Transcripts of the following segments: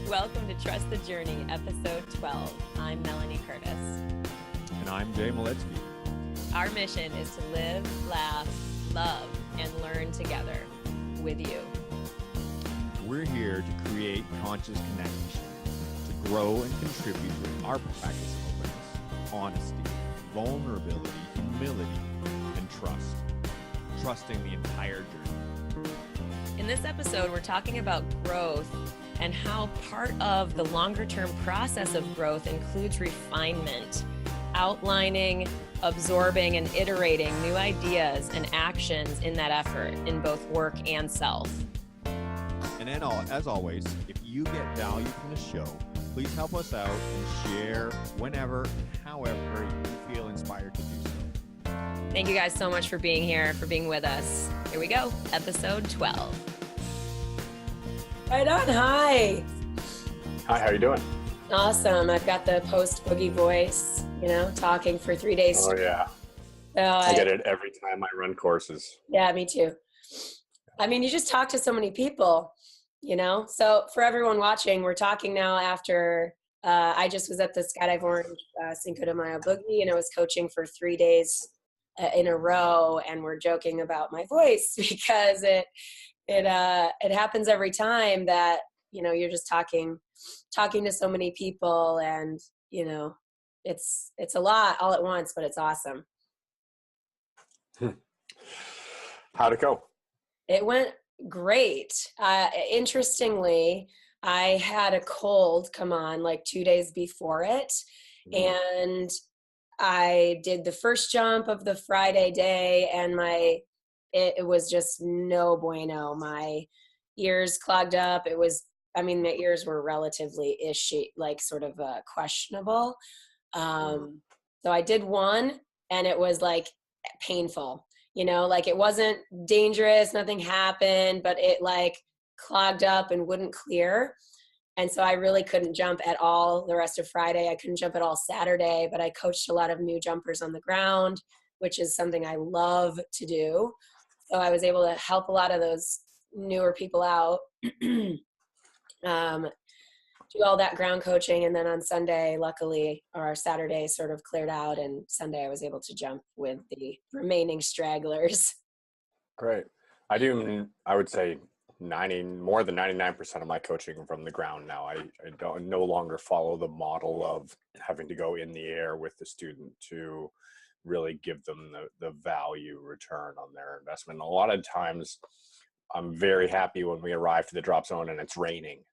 Welcome to Trust the Journey, episode 12. I'm Melanie Curtis. And I'm Jay Maletsky. Our mission is to live, laugh, love, and learn together with you. We're here to create conscious connection, to grow and contribute with our practice of openness, honesty, vulnerability, humility, and trust. Trusting the entire journey. In this episode, we're talking about growth and how part of the longer-term process of growth includes refinement, outlining, absorbing, and iterating new ideas and actions in that effort in both work and self. And then, as always, if you get value from the show, please help us out and share whenever and however you feel inspired to do so. Thank you guys so much for being here, for being with us. Here we go, episode 12. Right on, hi. Hi, how you doing? Awesome. I've got the post-boogie voice, talking for 3 days. Oh, yeah. So I get it every time I run courses. Yeah, me too. I mean, you just talk to so many people, So for everyone watching, we're talking now after I just was at the Skydive Orange Cinco de Mayo Boogie, and I was coaching for 3 days in a row, and we're joking about my voice because it happens every time that, you're just talking to so many people, and, it's a lot all at once, but it's awesome. How'd it go? It went great. Interestingly, I had a cold come on like 2 days before it, and I did the first jump of the Friday day, and it was just no bueno. My ears clogged up. My ears were relatively ishy, like sort of questionable. So I did one, and it was like painful, like it wasn't dangerous, nothing happened, but it like clogged up and wouldn't clear. And so I really couldn't jump at all the rest of Friday. I couldn't jump at all Saturday, but I coached a lot of new jumpers on the ground, which is something I love to do. So I was able to help a lot of those newer people out, do all that ground coaching. And then on Sunday, luckily, or Saturday sort of cleared out. And Sunday I was able to jump with the remaining stragglers. Great. I would say more than 99% of my coaching from the ground now. I no longer follow the model of having to go in the air with the student to really give them the value return on their investment. And a lot of times I'm very happy when we arrive to the drop zone and it's raining,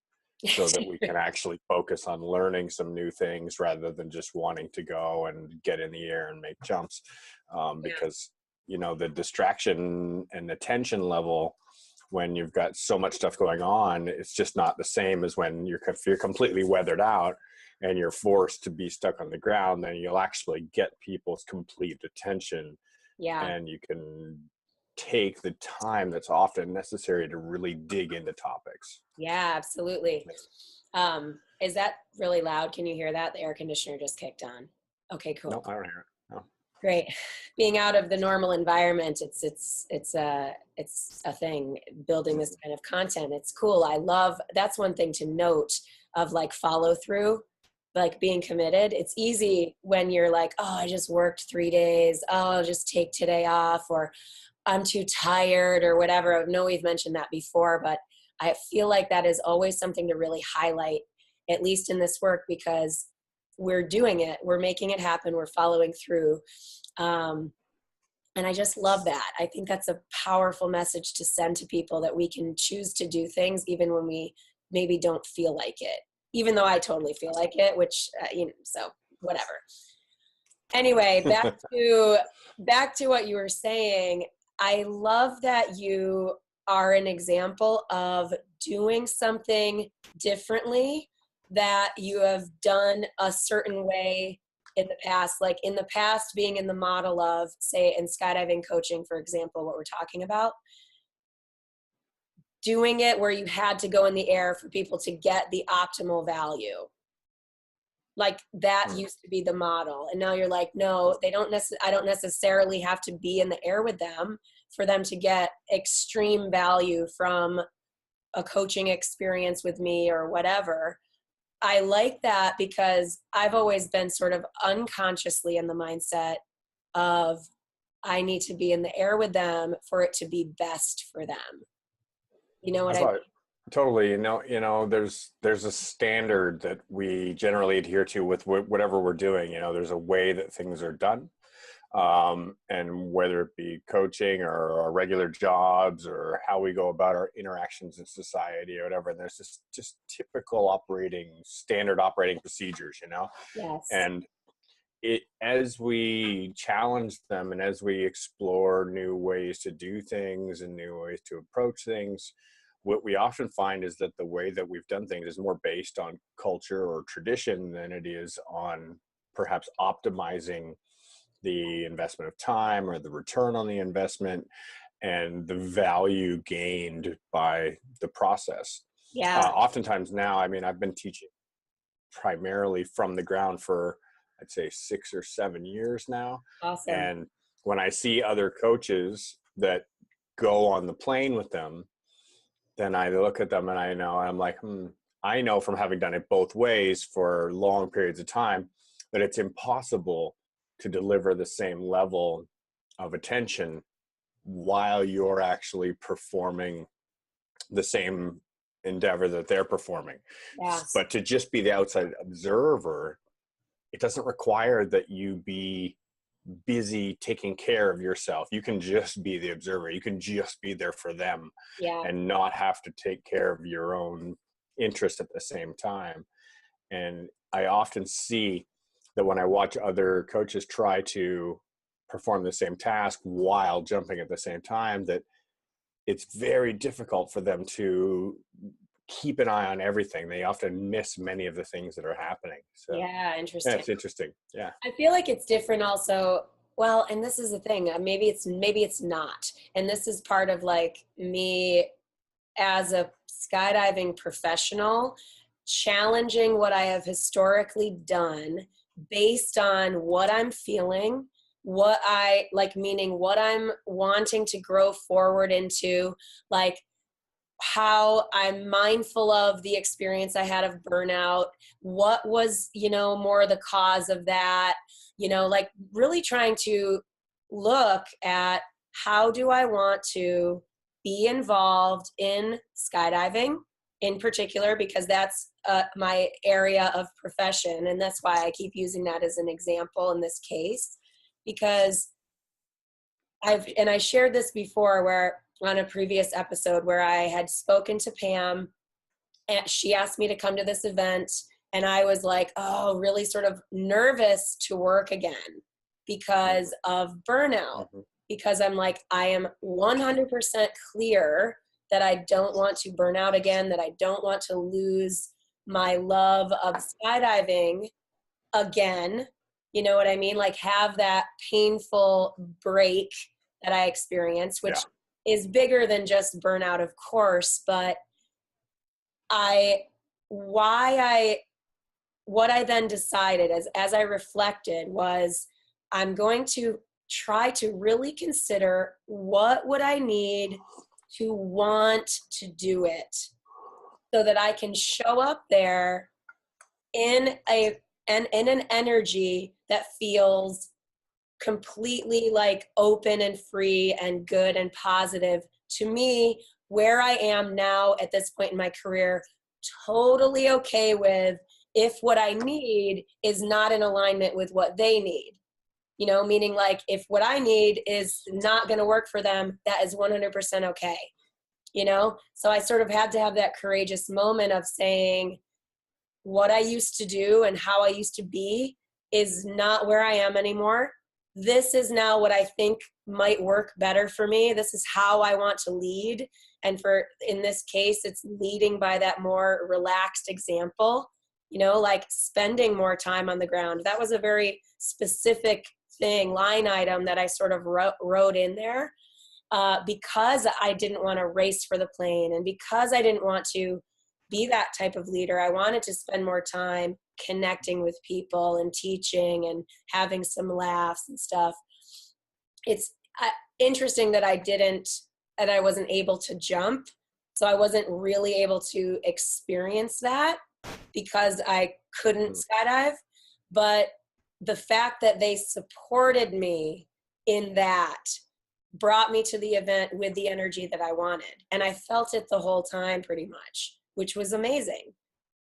so that we can actually focus on learning some new things rather than just wanting to go and get in the air and make jumps. Because, the distraction and the tension level when you've got so much stuff going on, it's just not the same as when if you're completely weathered out and you're forced to be stuck on the ground. Then you'll actually get people's complete attention. Yeah. And you can take the time that's often necessary to really dig into topics. Yeah, absolutely. Is that really loud? Can you hear that? The air conditioner just kicked on. Okay, cool. No, I don't hear it. No. Great. Being out of the normal environment, it's a thing. Building this kind of content, it's cool. That's one thing to note of like follow through, like being committed. It's easy when you're like, oh, I just worked 3 days. Oh, I'll just take today off, or I'm too tired or whatever. I know we've mentioned that before, but I feel like that is always something to really highlight, at least in this work, because we're doing it, we're making it happen, we're following through. And I just love that. I think that's a powerful message to send to people, that we can choose to do things even when we maybe don't feel like it, even though I totally feel like it, which, so whatever. Anyway, back to what you were saying. I love that you are an example of doing something differently that you have done a certain way in the past. Like in the past, being in the model of, say, in skydiving coaching, for example, what we're talking about, doing it where you had to go in the air for people to get the optimal value. Like that used to be the model. And now you're like, no, I don't necessarily have to be in the air with them for them to get extreme value from a coaching experience with me or whatever. I like that because I've always been sort of unconsciously in the mindset of I need to be in the air with them for it to be best for them. You know what I I mean? thought totally. There's a standard that we generally adhere to with whatever we're doing. There's a way that things are done, and whether it be coaching or our regular jobs or how we go about our interactions in society or whatever. And there's this just typical standard operating procedures. Yes. And as we challenge them and as we explore new ways to do things and new ways to approach things, what we often find is that the way that we've done things is more based on culture or tradition than it is on perhaps optimizing the investment of time or the return on the investment and the value gained by the process. Yeah. Oftentimes now, I've been teaching primarily from the ground for, I'd say, 6 or 7 years now. Awesome. And when I see other coaches that go on the plane with them, then I look at them and I'm like, I know from having done it both ways for long periods of time that it's impossible to deliver the same level of attention while you're actually performing the same endeavor that they're performing. Yes. But to just be the outside observer, it doesn't require that you be busy taking care of yourself. You can just be the observer. You can just be there for them, Yeah. and not have to take care of your own interest at the same time. And I often see that when I watch other coaches try to perform the same task while jumping at the same time, that it's very difficult for them to keep an eye on everything. They often miss many of the things that are happening. So Yeah. Interesting. yeah, it's interesting. Yeah. I feel like it's different also. Well, and this is the thing, maybe it's not. And this is part of like me as a skydiving professional, challenging what I have historically done based on what I'm feeling, what I like, meaning what I'm wanting to grow forward into, like how I'm mindful of the experience I had of burnout, what was, more the cause of that, like really trying to look at how do I want to be involved in skydiving in particular, because that's my area of profession. And that's why I keep using that as an example in this case, because I shared this before where on a previous episode where I had spoken to Pam and she asked me to come to this event. And I was like, oh, really sort of nervous to work again because of burnout. Because I'm like, I am 100% clear that I don't want to burn out again, that I don't want to lose my love of skydiving again. You know what I mean? Like have that painful break that I experienced, which is bigger than just burnout, of course, but what I then decided as I reflected was I'm going to try to really consider what would I need to want to do it so that I can show up there in an energy that feels completely like open and free and good and positive to me, where I am now at this point in my career, totally okay with if what I need is not in alignment with what they need. Meaning like if what I need is not going to work for them, that is 100% okay. So I sort of had to have that courageous moment of saying what I used to do and how I used to be is not where I am anymore. This is now what I think might work better for me. This is how I want to lead. And in this case, it's leading by that more relaxed example, like spending more time on the ground. That was a very specific line item that I sort of wrote in there because I didn't want to race for the plane. And because I didn't want to be that type of leader, I wanted to spend more time connecting with people and teaching and having some laughs and stuff. It's interesting that I wasn't able to jump. So I wasn't really able to experience that. because I couldn't Mm. skydive, but the fact that they supported me in that brought me to the event with the energy that I wanted. And I felt it the whole time pretty much, which was amazing.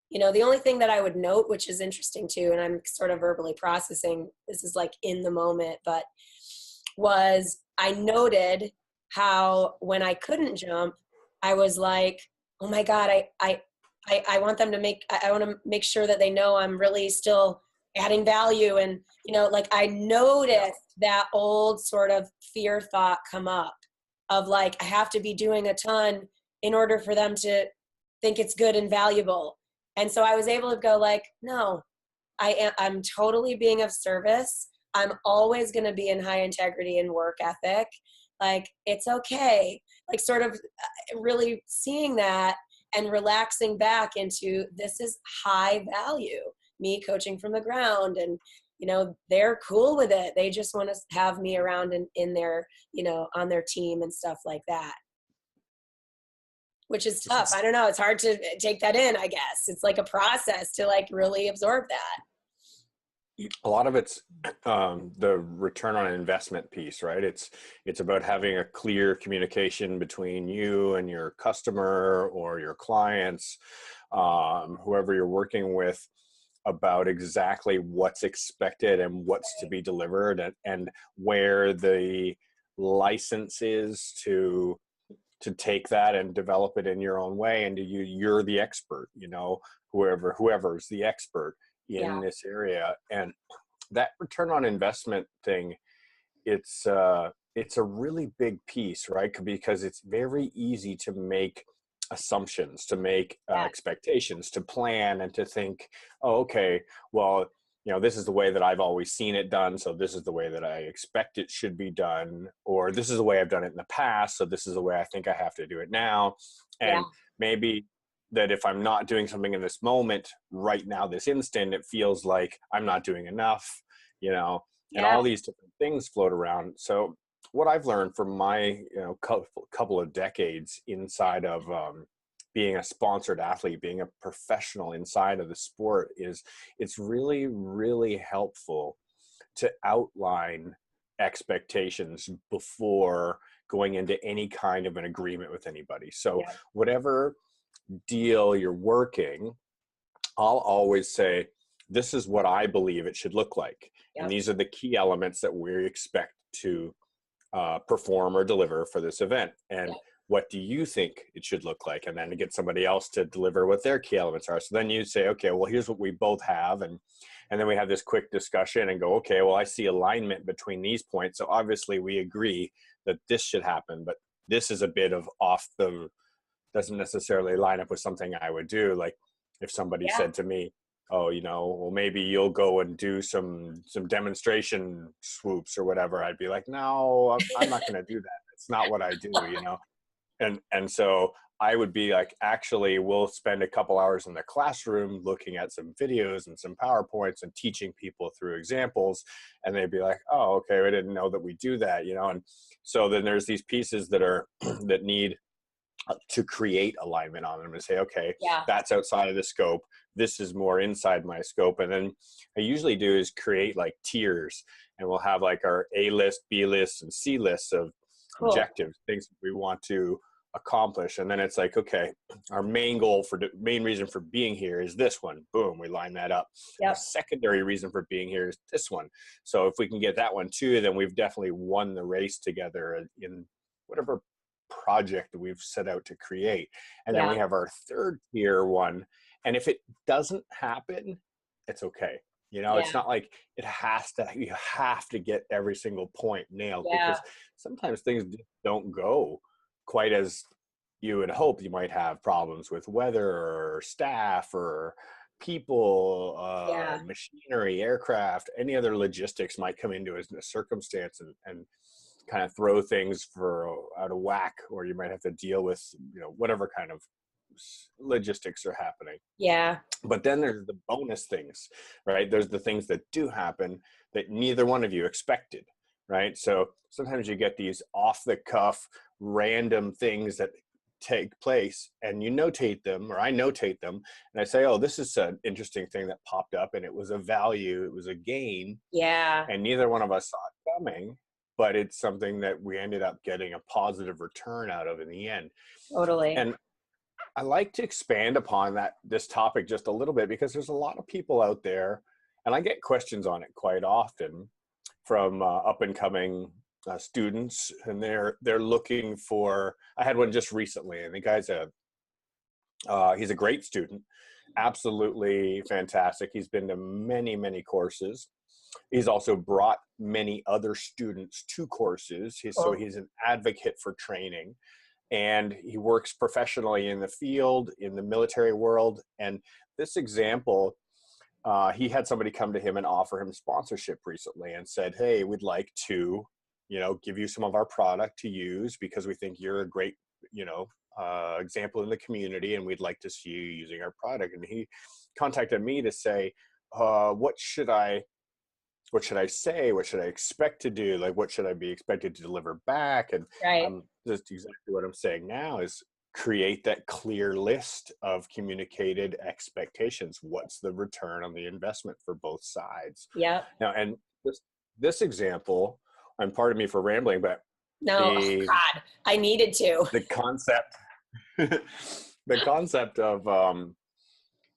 You know, the only thing that I would note, which is interesting too, and I'm sort of verbally processing, this is like in the moment, but was I noted how when I couldn't jump, I was like, oh my God, I want them to I want to make sure that they know I'm really still adding value. And, you know, like I noticed that old sort of fear thought come up of like, I have to be doing a ton in order for them to think it's good and valuable. And so I was able to go like, no, I'm totally being of service. I'm always going to be in high integrity and work ethic. Like, it's okay. Like sort of really seeing that and relaxing back into this is high value, me coaching from the ground. And, you know, they're cool with it. They just want to have me around in their, you know, on their team and stuff like that, which is tough. I don't know. It's hard to take that in, I guess. It's like a process to like really absorb that. A lot of it's the return on investment piece, right? It's about having a clear communication between you and your customer or your clients, whoever you're working with, about exactly what's expected and what's to be delivered, and where the license is to take that and develop it in your own way. And you're the expert, you know, whoever's the expert in this area. And that return on investment thing, it's a really big piece, right? Because it's very easy to make assumptions, to make expectations, to plan and to think, oh, okay, well, you know, this is the way that I've always seen it done, so this is the way that I expect it should be done, or this is the way I've done it in the past, so this is the way I think I have to do it now. And maybe that if I'm not doing something in this moment, right now, this instant, it feels like I'm not doing enough, you know, and all these different things float around. So what I've learned from my, you know, couple of decades inside of being a sponsored athlete, being a professional inside of the sport, is it's really, really helpful to outline expectations before going into any kind of an agreement with anybody. So whatever deal you're working, I'll always say, this is what I believe it should look like. And these are the key elements that we expect to perform or deliver for this event. And what do you think it should look like? And then to get somebody else to deliver what their key elements are. So then you say, okay, well, here's what we both have. And then we have this quick discussion and go, okay, well, I see alignment between these points. So obviously we agree that this should happen, but this is a bit of doesn't necessarily line up with something I would do. Like if somebody said to me, oh, you know, well, maybe you'll go and do some demonstration swoops or whatever, I'd be like, no, I'm not going to do that. It's not what I do, you know? And so I would be like, actually, we'll spend a couple hours in the classroom looking at some videos and some PowerPoints and teaching people through examples. And they'd be like, oh, okay, I didn't know that we do that, you know? And so then there's these pieces that are, that need to create alignment on them and say, okay, that's outside of the scope. This is more inside my scope. And then I usually do is create like tiers, and we'll have like our A list, B list, and C lists of objectives, things we want to accomplish. And then it's like, okay, our main goal main reason for being here is this one. Boom, we line that up. The secondary reason for being here is this one. So if we can get that one too, then we've definitely won the race together in whatever project that we've set out to create. And then we have our third tier one. And if it doesn't happen, it's okay. You know, it's not like you have to get every single point nailed, because sometimes things don't go quite as you would hope. You might have problems with weather or staff or people, machinery, aircraft, any other logistics might come into a circumstance and kind of throw things out of whack, or you might have to deal with, you know, whatever kind of logistics are happening. But then there's the bonus things, right? There's the things that do happen that neither one of you expected, right? So sometimes you get these off the cuff random things that take place and you notate them, or I notate them, and I say, oh, this is an interesting thing that popped up and it was a value, it was a gain. Yeah. And neither one of us saw it coming, but it's something that we ended up getting a positive return out of in the end. Totally. And I like to expand upon this topic just a little bit, because there's a lot of people out there, and I get questions on it quite often from up and coming students, and they're looking for. I had one just recently, and the guy's he's a great student, absolutely fantastic. He's been to many courses. He's also brought many other students to courses. So he's an advocate for training, and he works professionally in the field, in the military world. And this example, he had somebody come to him and offer him sponsorship recently and said, hey, we'd like to, give you some of our product to use because we think you're a great, example in the community, and we'd like to see you using our product. And he contacted me to say, what should I say? What should I expect to do? Like, what should I be expected to deliver back? And just exactly what I'm saying now is create that clear list of communicated expectations. What's the return on the investment for both sides? Yeah. Now, and this example, and pardon me for rambling, but no, God, I needed to. The concept of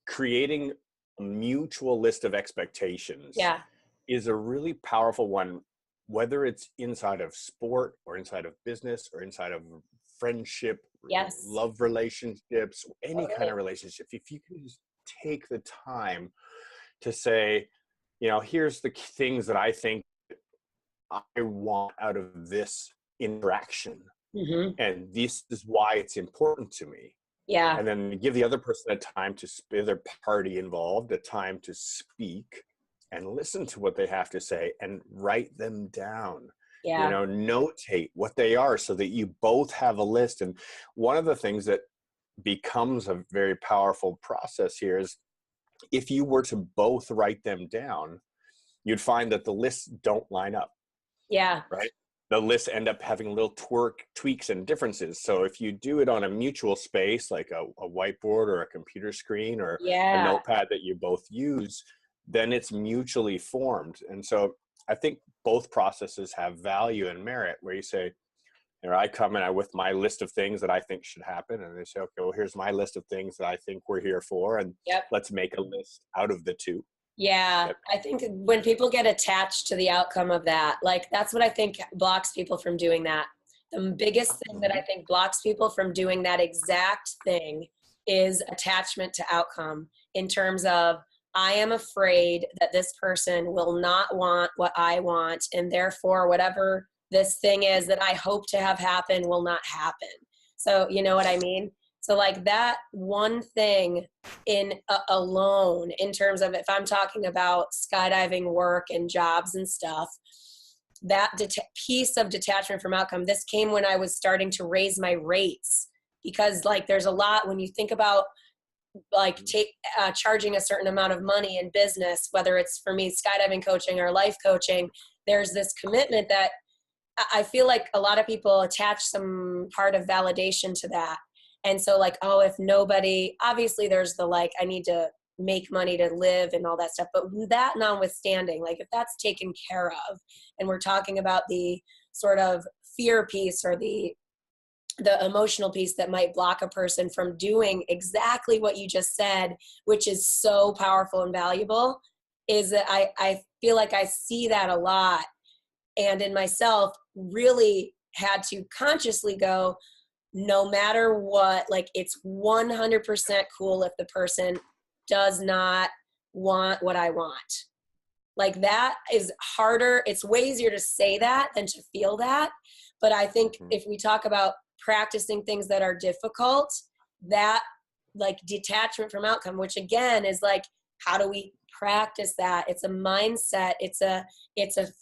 creating a mutual list of expectations. Yeah. Is a really powerful one, whether it's inside of sport or inside of business or inside of friendship, yes, love relationships, any kind of relationship. If you can just take the time to say, here's the things that I think I want out of this interaction, and this is why it's important to me. Yeah. And then give the other person a time to the other party involved a time to speak and listen to what they have to say and write them down. Yeah. Notate what they are so that you both have a list. And one of the things that becomes a very powerful process here is if you were to both write them down, you'd find that the lists don't line up. Yeah. Right? The lists end up having little tweaks and differences. So if you do it on a mutual space, like a whiteboard or a computer screen or a notepad that you both use, then it's mutually formed. And so I think both processes have value and merit, where you say, I come in with my list of things that I think should happen. And they say, okay, well, here's my list of things that I think we're here for. And let's make a list out of the two. Yeah. I think when people get attached to the outcome of that, like that's what I think blocks people from doing that. The biggest thing that I think blocks people from doing that exact thing is attachment to outcome, in terms of, I am afraid that this person will not want what I want, and therefore whatever this thing is that I hope to have happen will not happen. So you know what I mean? So like that one thing alone, in terms of, if I'm talking about skydiving work and jobs and stuff, that piece of detachment from outcome, this came when I was starting to raise my rates, because like there's a lot when you think about like charging a certain amount of money in business, whether it's for me skydiving coaching or life coaching, there's this commitment that I feel like a lot of people attach some part of validation to that. And so like, oh, if nobody, obviously there's the like, I need to make money to live and all that stuff, but that notwithstanding, like if that's taken care of, and we're talking about the sort of fear piece or the emotional piece that might block a person from doing exactly what you just said, which is so powerful and valuable, is that I feel like I see that a lot, and in myself really had to consciously go, no matter what, like it's 100% cool if the person does not want what I want. Like that is harder. It's way easier to say that than to feel that. But I think if we talk about practicing things that are difficult, that like detachment from outcome, which again is like, how do we practice that? It's a mindset. It's a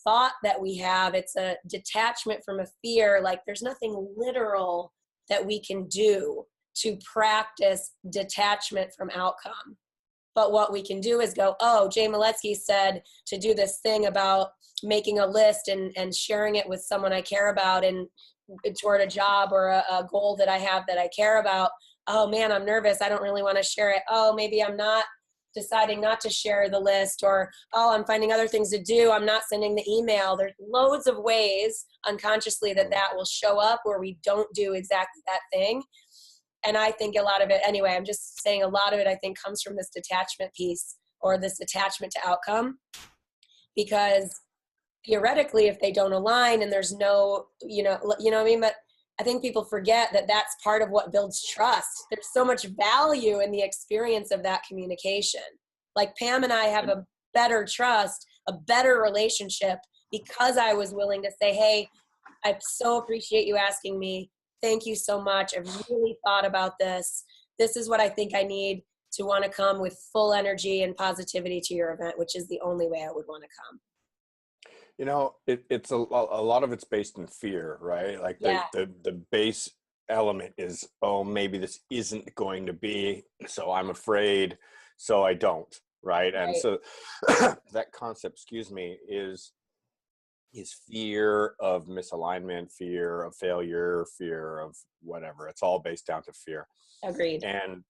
thought that we have. It's a detachment from a fear. Like there's nothing literal that we can do to practice detachment from outcome. But what we can do is go, oh, Jay Maletsky said to do this thing about making a list and sharing it with someone I care about and toward a job or a goal that I have that I care about. Oh man, I'm nervous. I don't really want to share it. Oh, maybe I'm not deciding not to share the list, or, oh, I'm finding other things to do. I'm not sending the email. There's loads of ways unconsciously that will show up where we don't do exactly that thing. And I think a lot of it, anyway, I'm just saying a lot of it, I think, comes from this detachment piece, or this attachment to outcome. Because theoretically, if they don't align and there's no, you know what I mean? But I think people forget that that's part of what builds trust. There's so much value in the experience of that communication. Like Pam and I have a better trust, a better relationship, because I was willing to say, hey, I so appreciate you asking me. Thank you so much. I've really thought about this. This is what I think I need to want to come with full energy and positivity to your event, which is the only way I would want to come. You know, it's a lot of it's based in fear, right? Like the base element is, oh, maybe this isn't going to be, so I'm afraid, so I don't, right? And so that concept, is fear of misalignment, fear of failure, fear of whatever. It's all based down to fear. Agreed. And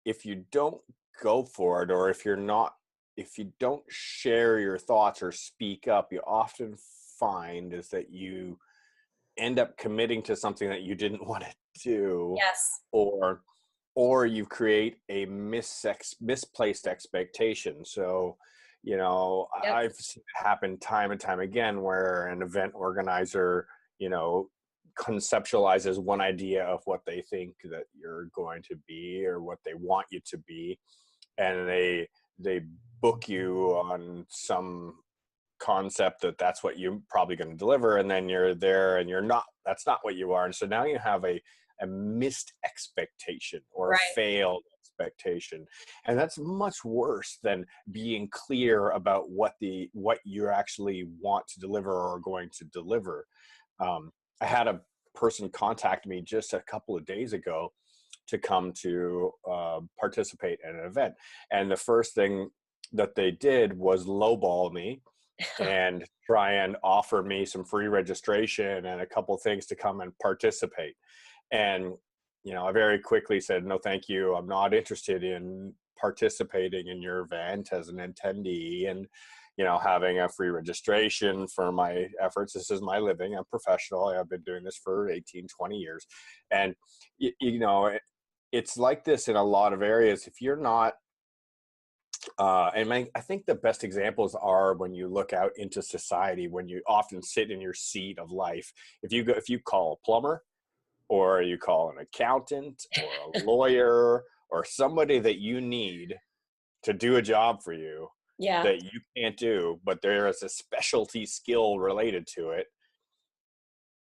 if you don't go for it, or if you don't share your thoughts or speak up, you often find is that you end up committing to something that you didn't want to do. Yes. Or you create a misplaced expectation. So, you know, I've seen it happen time and time again where an event organizer, you know, conceptualizes one idea of what they think that you're going to be or what they want you to be, and they book you on some concept that's what you're probably going to deliver, and then you're there and that's not what you are. And so now you have a missed expectation, or a failed expectation, and that's much worse than being clear about what you actually want to deliver or are going to deliver. I had a person contact me just a couple of days ago to come to participate in an event. And the first thing that they did was lowball me and try and offer me some free registration and a couple things to come and participate. And, you know, I very quickly said, no, thank you. I'm not interested in participating in your event as an attendee and, you know, having a free registration for my efforts. This is my living. I'm professional. I've been doing this for 18, 20 years. And, you know, it's like this in a lot of areas. If you're not, I think the best examples are when you look out into society, when you often sit in your seat of life. If you call a plumber, or you call an accountant or a lawyer or somebody that you need to do a job for you that you can't do, but there is a specialty skill related to it,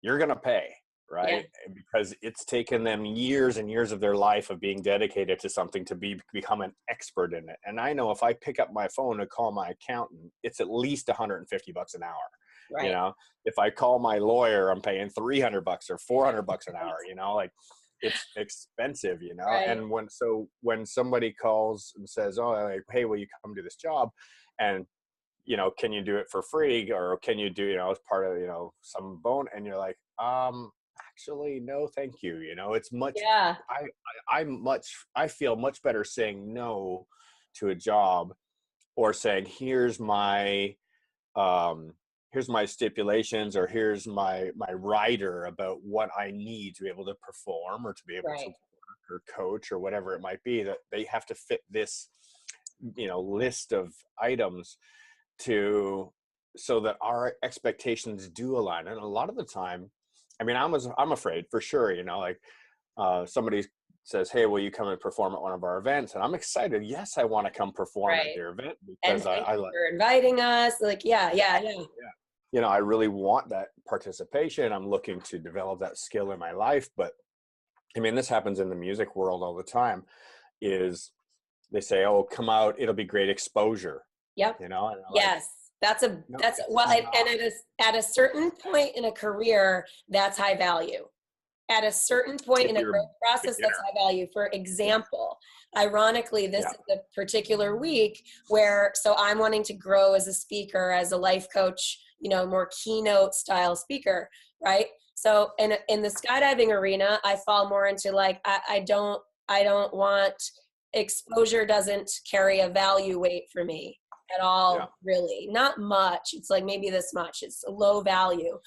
you're going to pay, right? Because it's taken them years and years of their life of being dedicated to something to become an expert in it. And I know if I pick up my phone and call my accountant, it's at least $150 an hour. You know, if I call my lawyer, I'm paying $300 or $400 an hour, you know, like it's expensive, you know? And when somebody calls and says, oh, like, hey, will you come do this job? And, you know, can you do it for free? Or can you do, you know, as part of, you know, some bone? And you're like, actually, no, thank you. You know, it's much, I feel much better saying no to a job, or saying, here's my stipulations, or here's my rider about what I need to be able to perform or to be able to work or coach or whatever it might be, that they have to fit this, you know, list of items so that our expectations do align. And a lot of the time, I mean, I'm afraid for sure, you know, like somebody says, hey, will you come and perform at one of our events? And I'm excited. Yes, I want to come perform at their event, because I like for inviting us. Like, yeah. You know, I really want that participation. I'm looking to develop that skill in my life. But I mean, this happens in the music world all the time, is they say, oh, come out, it'll be great exposure. Yep. You know? Yes. And at a certain point in a career, that's high value. At a certain point in a growth process, that's high value. For example, ironically, this is a particular week where, so I'm wanting to grow as a speaker, as a life coach, you know, more keynote style speaker, right? So in the skydiving arena, I fall more into like, I don't want, exposure doesn't carry a value weight for me at all, Yeah. really. Not much. It's like maybe this much. It's a low value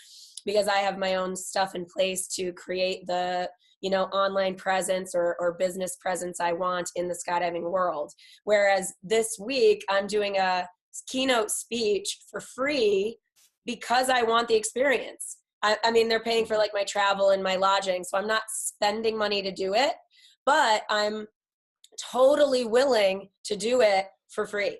because I have my own stuff in place to create the, you know, online presence or business presence I want in the skydiving world. Whereas this week I'm doing a keynote speech for free because I want the experience. I mean, they're paying for like my travel and my lodging, so I'm not spending money to do it, but I'm totally willing to do it for free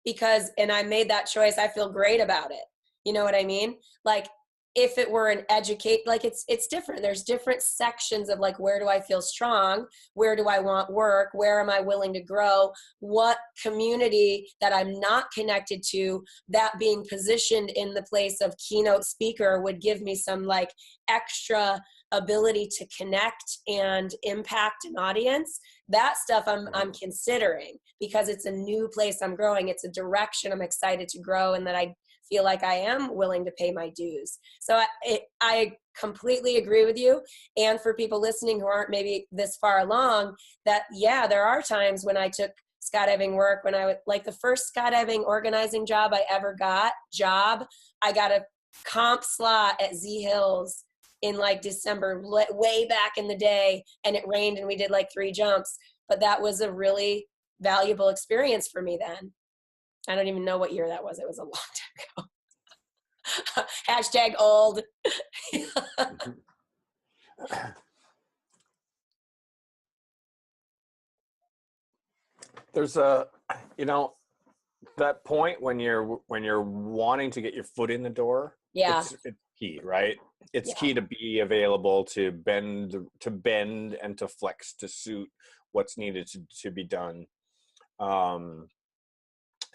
because, and I made that choice. I feel great about it. You know what I mean? Like if it were an educate, like it's different. There's different sections of like, where do I feel strong? Where do I want work? Where am I willing to grow? What community that I'm not connected to, that being positioned in the place of keynote speaker would give me some like extra ability to connect and impact an audience. That stuff I'm considering because it's a new place I'm growing. It's a direction I'm excited to grow and that I feel like I am willing to pay my dues. So I completely agree with you. And for people listening who aren't maybe this far along, that yeah, there are times when I took skydiving work, when I would, like the first skydiving organizing job I ever got, I got a comp slot at Z Hills in like December, way back in the day, and it rained and we did like 3 jumps. But that was a really valuable experience for me then. I don't even know what year that was. It was a long time ago. Hashtag old. There's a, you know, that point when you're wanting to get your foot in the door. Yeah. It's key, right? It's Yeah. key to be available to bend and to flex to suit what's needed to be done.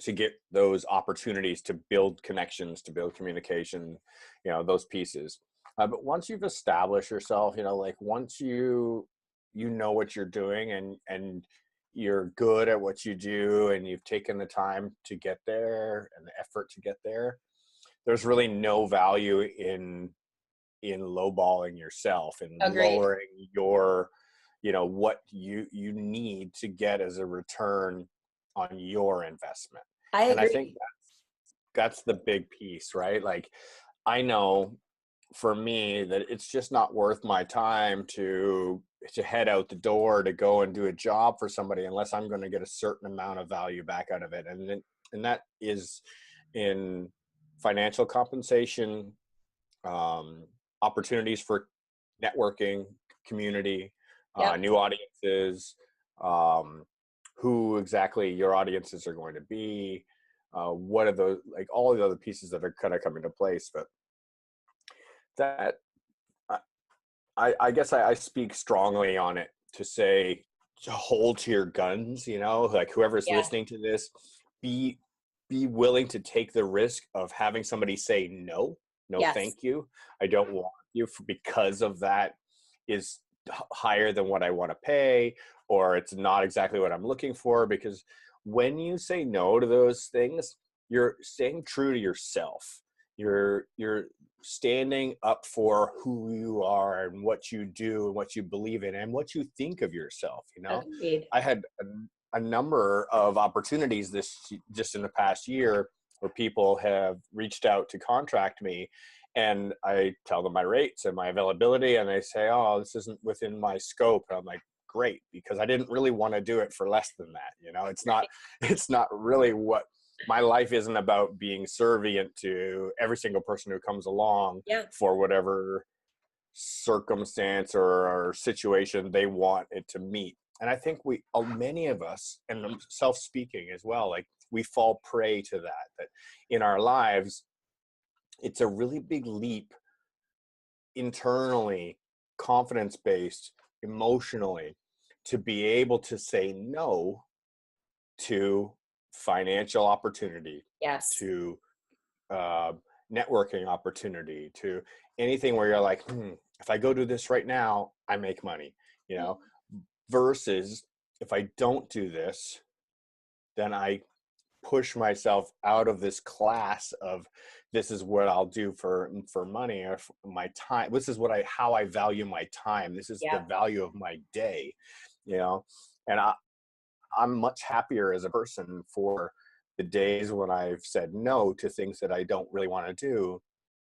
To get those opportunities to build connections, to build communication, you know, those pieces. But once you've established yourself, you know, like once you know what you're doing and you're good at what you do and you've taken the time to get there and the effort to get there, there's really no value in lowballing yourself and Agreed. lowering your, you know, what you need to get as a return on your investment. I agree. And I think that's the big piece, right? Like I know for me that it's just not worth my time to head out the door to go and do a job for somebody unless I'm going to get a certain amount of value back out of it. And that is in financial compensation, opportunities for networking, community, Yep. new audiences, who exactly your audiences are going to be, what are those, like all of the other pieces that are kind of coming into place. But that, I guess I speak strongly on it to say, to hold to your guns, you know, like whoever's listening to this, be willing to take the risk of having somebody say no, thank you, I don't want you, because of that is higher than what I want to pay, or it's not exactly what I'm looking for. Because when you say no to those things, you're staying true to yourself. You're standing up for who you are and what you do and what you believe in and what you think of yourself. You know, Agreed. I had a number of opportunities just in the past year where people have reached out to contract me, and I tell them my rates and my availability, and they say, oh, this isn't within my scope. And I'm like, great, because I didn't really want to do it for less than that. You know, it's not really what my life isn't about, being servient to every single person who comes along for whatever circumstance or situation they want it to meet. And I think many of us, and I'm self-speaking as well, like we fall prey to that in our lives. It's a really big leap internally, confidence-based, emotionally, to be able to say no to financial opportunity, to networking opportunity, to anything where you're like, if I go do this right now, I make money, you know, versus if I don't do this, then I push myself out of this class of this is what I'll do for money or for my time. This is how I value my time. This is the Yeah. value of my day, you know, and I'm much happier as a person for the days when I've said no to things that I don't really want to do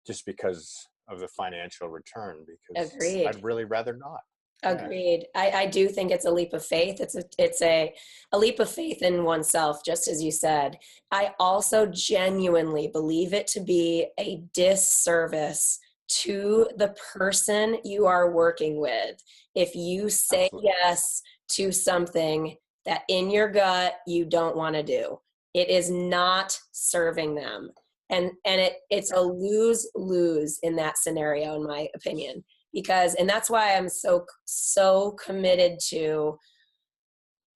just because of the financial return, because Agreed. I'd really rather not. Yeah. Agreed. I do think it's a leap of faith. It's a leap of faith in oneself, just as you said. I also genuinely believe it to be a disservice to the person you are working with if you say Absolutely. yes to something that in your gut you don't want to do. It is not serving them. It's a lose-lose in that scenario, in my opinion. And that's why I'm so committed to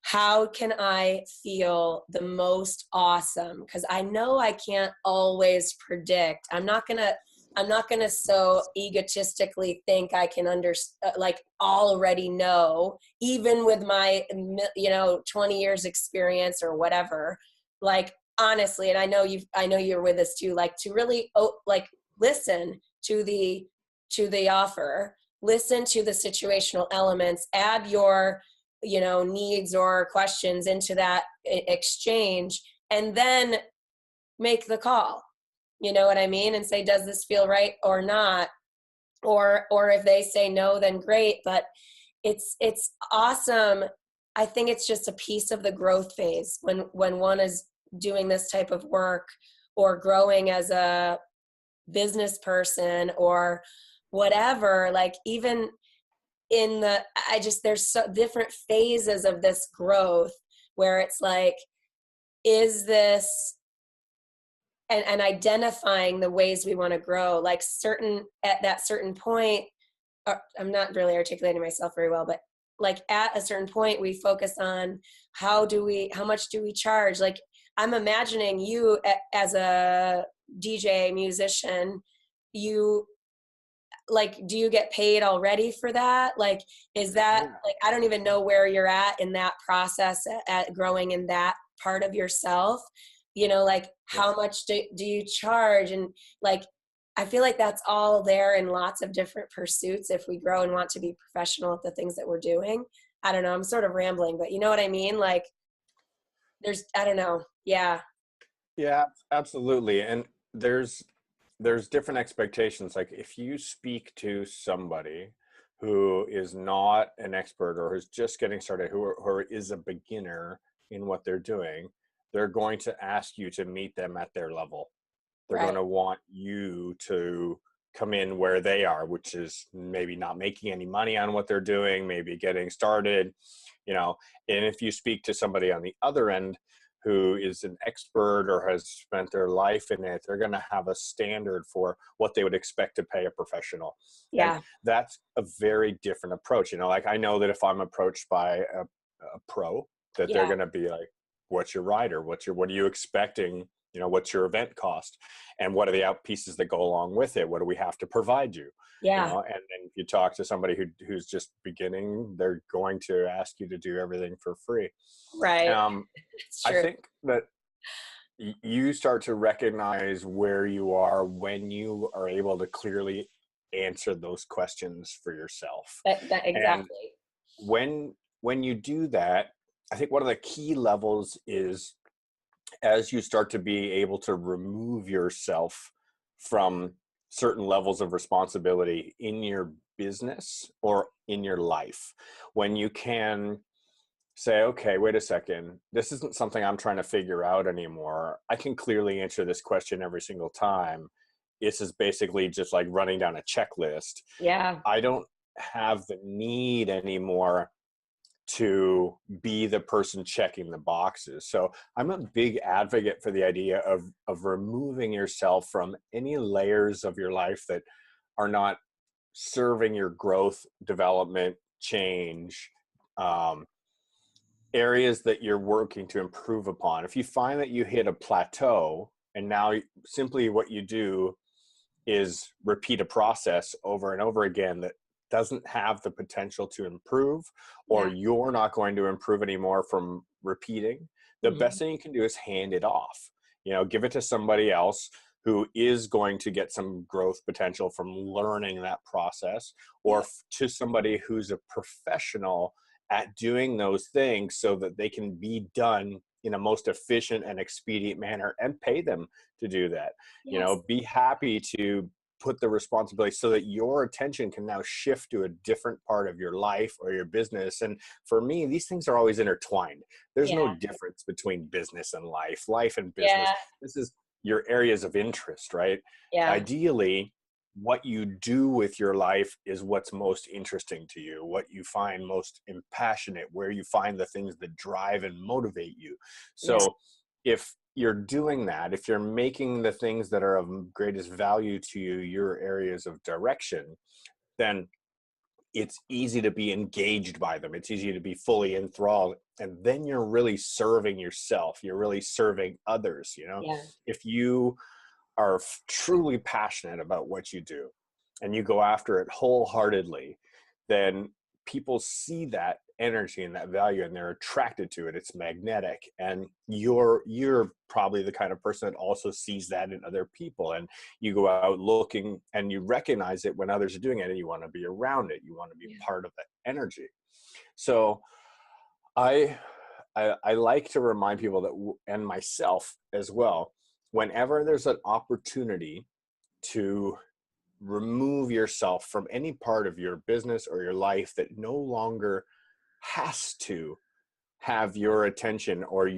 how can I feel the most awesome, because I know I can't always predict. I'm not gonna so egotistically think I can already know, even with my 20 years experience or whatever. Like, honestly, and I know you're with us too, like, to really listen to the offer, listen to the situational elements, add your needs or questions into that exchange, and then make the call. You know what I mean? And say, does this feel right or not? Or if they say no, then great. But it's awesome. I think it's just a piece of the growth phase when one is doing this type of work or growing as a business person or whatever. Like, even there's so different phases of this growth where it's like, is this, and identifying the ways we want to grow, like at that certain point, I'm not really articulating myself very well, but like at a certain point we focus on how much do we charge? Like, I'm imagining you as a DJ musician, do you get paid already for that? Like, is that, like, I don't even know where you're at in that process at growing in that part of yourself, like, how much do you charge? And like, I feel like that's all there in lots of different pursuits if we grow and want to be professional at the things that we're doing. I don't know, I'm sort of rambling, but you know what I mean? Like, I don't know. Yeah. Yeah, absolutely. And there's different expectations. Like, if you speak to somebody who is not an expert or who's just getting started, who is a beginner in what they're doing, they're going to ask you to meet them at their level. They're going Right. to want you to come in where they are, which is maybe not making any money on what they're doing, maybe getting started, and if you speak to somebody on the other end who is an expert or has spent their life in it, they're going to have a standard for what they would expect to pay a professional. And Yeah. that's a very different approach. Like, I know that if I'm approached by a pro, that they're Yeah. going to be like, what's your rider? What are you expecting? What's your event cost? And what are the out pieces that go along with it? What do we have to provide you? Yeah. And then if you talk to somebody who's just beginning, they're going to ask you to do everything for free. Right. It's I true. think that you start to recognize where you are when you are able to clearly answer those questions for yourself. And Exactly. when you do that, I think one of the key levels is, as you start to be able to remove yourself from certain levels of responsibility in your business or in your life, when you can say, okay, wait a second, this isn't something I'm trying to figure out anymore. I can clearly answer this question every single time. This is basically just like running down a checklist. Yeah. I don't have the need anymore to be the person checking the boxes. So I'm a big advocate for the idea of removing yourself from any layers of your life that are not serving your growth, development, change, areas that you're working to improve upon. If you find that you hit a plateau and now simply what you do is repeat a process over and over again that doesn't have the potential to improve, or Yeah. you're not going to improve anymore from repeating, the best thing you can do is hand it off. Give it to somebody else who is going to get some growth potential from learning that process, or to somebody who's a professional at doing those things so that they can be done in a most efficient and expedient manner, and pay them to do that. Yes. Be happy to put the responsibility so that your attention can now shift to a different part of your life or your business. And for me, these things are always intertwined. There's no Yeah. difference between business and life and business. Yeah. This is your areas of interest, right? Yeah. Ideally, what you do with your life is what's most interesting to you, what you find most impassionate, where you find the things that drive and motivate you. So if you're doing that, if you're making the things that are of greatest value to you your areas of direction, then it's easy to be engaged by them. It's easy to be fully enthralled. And then you're really serving yourself. You're really serving others. Yeah. If you are truly passionate about what you do and you go after it wholeheartedly, then people see that energy and that value and they're attracted to it. It's magnetic. And you're probably the kind of person that also sees that in other people. And you go out looking and you recognize it when others are doing it, and you want to be around it. You want to be part of that energy. So I like to remind people that, and myself as well, whenever there's an opportunity to remove yourself from any part of your business or your life that no longer has to have your attention, or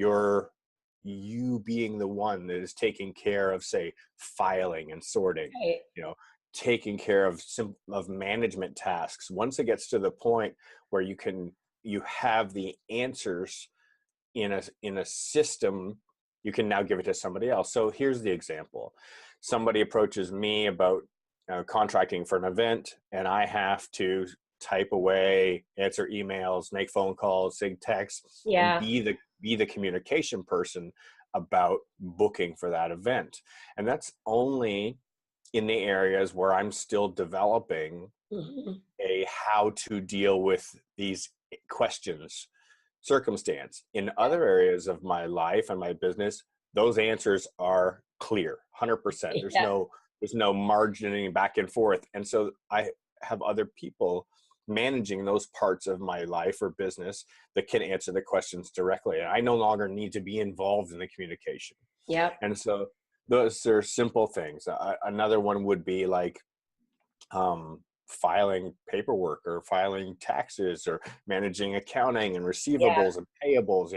you being the one that is taking care of, say, filing and sorting, Right. taking care of management tasks. Once it gets to the point where you have the answers in a system, you can now give it to somebody else. So here's the example. Somebody approaches me about contracting for an event, and I have to type away, answer emails, make phone calls, send texts, and be the communication person about booking for that event. And that's only in the areas where I'm still developing a how to deal with these questions circumstance. In other areas of my life and my business, those answers are clear, 100%. There's no margining back and forth. And so I have other people managing those parts of my life or business that can answer the questions directly. And I no longer need to be involved in the communication. Yeah. And so those are simple things. Another one would be like filing paperwork or filing taxes or managing accounting and receivables and payables.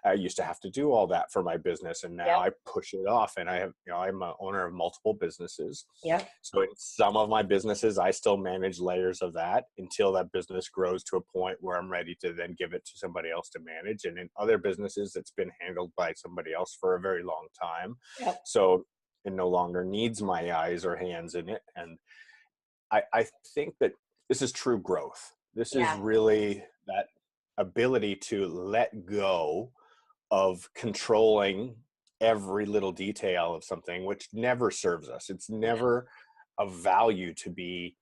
I used to have to do all that for my business, and now I push it off. And I have, I'm an owner of multiple businesses. Yeah. So in some of my businesses, I still manage layers of that until that business grows to a point where I'm ready to then give it to somebody else to manage. And in other businesses, it's been handled by somebody else for a very long time. Yep. So it no longer needs my eyes or hands in it. And I think that this is true growth. This is really that ability to let go of controlling every little detail of something, which never serves us. It's never of value to be